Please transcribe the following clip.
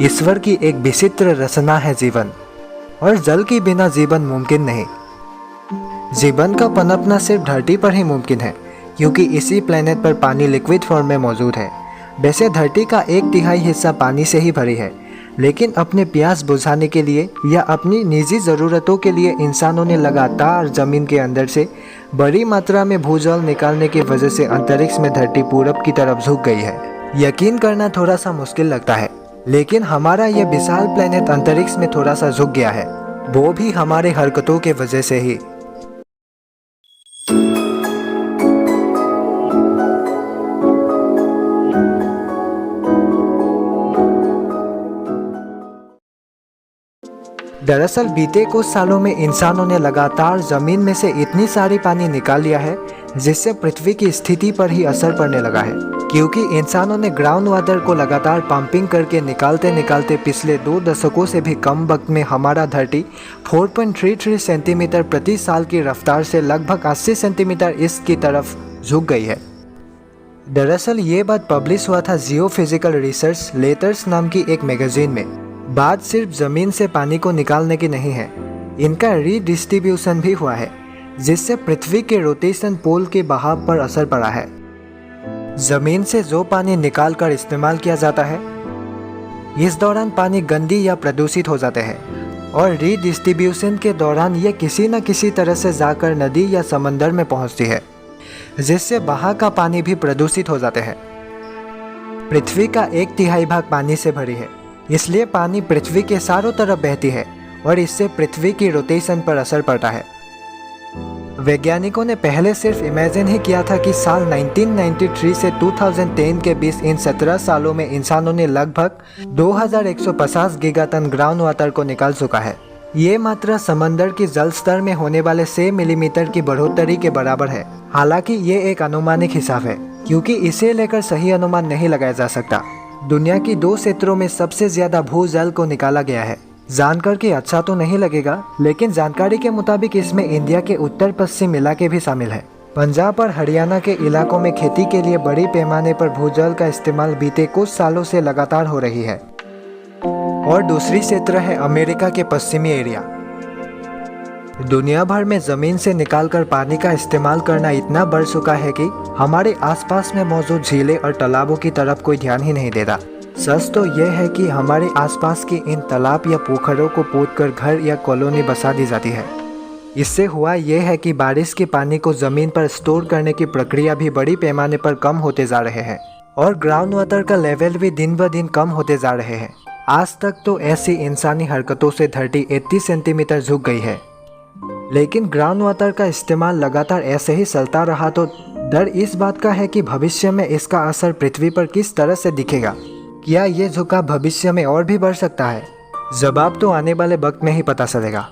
ईश्वर की एक विचित्र रचना है जीवन, और जल के बिना जीवन मुमकिन नहीं। जीवन का पनपना सिर्फ धरती पर ही मुमकिन है, क्योंकि इसी प्लेनेट पर पानी लिक्विड फॉर्म में मौजूद है। वैसे धरती का 1/3 हिस्सा पानी से ही भरी है, लेकिन अपने प्यास बुझाने के लिए या अपनी निजी ज़रूरतों के लिए इंसानों ने लगातार ज़मीन के अंदर से बड़ी मात्रा में भूजल निकालने की वजह से अंतरिक्ष में धरती पूरब की तरफ झुक गई है। यकीन करना थोड़ा सा मुश्किल लगता है, लेकिन हमारा यह विशाल प्लेनेट अंतरिक्ष में थोड़ा सा झुक गया है, वो भी हमारे हरकतों के वजह से ही। दरअसल बीते कुछ सालों में इंसानों ने लगातार जमीन में से इतनी सारी पानी निकाल लिया है, जिससे पृथ्वी की स्थिति पर ही असर पड़ने लगा है। क्योंकि इंसानों ने ग्राउंड वाटर को लगातार पंपिंग करके निकालते निकालते पिछले 2 दशकों से भी कम वक्त में हमारा धरती 4.33 सेंटीमीटर प्रति साल की रफ्तार से लगभग 80 सेंटीमीटर ईस्ट की तरफ झुक गई है। दरअसल ये बात पब्लिश हुआ था जियोफिजिकल रिसर्च लेटर्स नाम की एक मैगजीन में। बात सिर्फ ज़मीन से पानी को निकालने की नहीं है, इनका रीडिस्ट्रीब्यूशन भी हुआ है, जिससे पृथ्वी के रोटेशन पोल के बहाव पर असर पड़ा है। ज़मीन से जो पानी निकाल कर इस्तेमाल किया जाता है, इस दौरान पानी गंदी या प्रदूषित हो जाते हैं, और रीडिस्ट्रीब्यूशन के दौरान ये किसी न किसी तरह से जाकर नदी या समंदर में पहुंचती है, जिससे वहाँ का पानी भी प्रदूषित हो जाते हैं। पृथ्वी का 1/3 भाग पानी से भरी है, इसलिए पानी पृथ्वी के चारों तरफ बहती है और इससे पृथ्वी की रोटेशन पर असर पड़ता है। वैज्ञानिकों ने पहले सिर्फ इमेजिन ही किया था कि साल 1993 से 2010 के बीच इन 17 सालों में इंसानों ने लगभग 2150 गीगाटन ग्राउंड वाटर को निकाल चुका है। ये मात्रा समंदर की जल स्तर में होने वाले 6 मिलीमीटर की बढ़ोतरी के बराबर है। हालांकि ये एक अनुमानिक हिसाब है, क्योंकि इसे लेकर सही अनुमान नहीं लगाया जा सकता। दुनिया की 2 क्षेत्रों में सबसे ज्यादा भूजल को निकाला गया है। जानकर के अच्छा तो नहीं लगेगा, लेकिन जानकारी के मुताबिक इसमें इंडिया के उत्तर पश्चिम इलाके भी शामिल है। पंजाब और हरियाणा के इलाकों में खेती के लिए बड़ी पैमाने पर भूजल का इस्तेमाल बीते कुछ सालों से लगातार हो रही है। और दूसरी क्षेत्र है अमेरिका के पश्चिमी एरिया। दुनिया भर में जमीन से निकालकर पानी का इस्तेमाल करना इतना बढ़ चुका है कि हमारे आसपास में मौजूद झीलें और तालाबों की तरफ कोई ध्यान ही नहीं देता। सच तो यह है कि हमारे आसपास के इन तालाब या पोखरों को पोतकर घर या कॉलोनी बसा दी जाती है। इससे हुआ यह है कि बारिश के पानी को जमीन पर स्टोर करने की प्रक्रिया भी बड़ी पैमाने पर कम होते जा रहे हैं, और ग्राउंड वाटर का लेवल भी दिन ब दिन कम होते जा रहे हैं। आज तक तो ऐसी इंसानी हरकतों से धरती 80 सेंटीमीटर झुक गई है, लेकिन ग्राउंड वाटर का इस्तेमाल लगातार ऐसे ही चलता रहा तो डर इस बात का है कि भविष्य में इसका असर पृथ्वी पर किस तरह से दिखेगा। क्या ये झुकाव भविष्य में और भी बढ़ सकता है? जवाब तो आने वाले वक्त में ही पता चलेगा।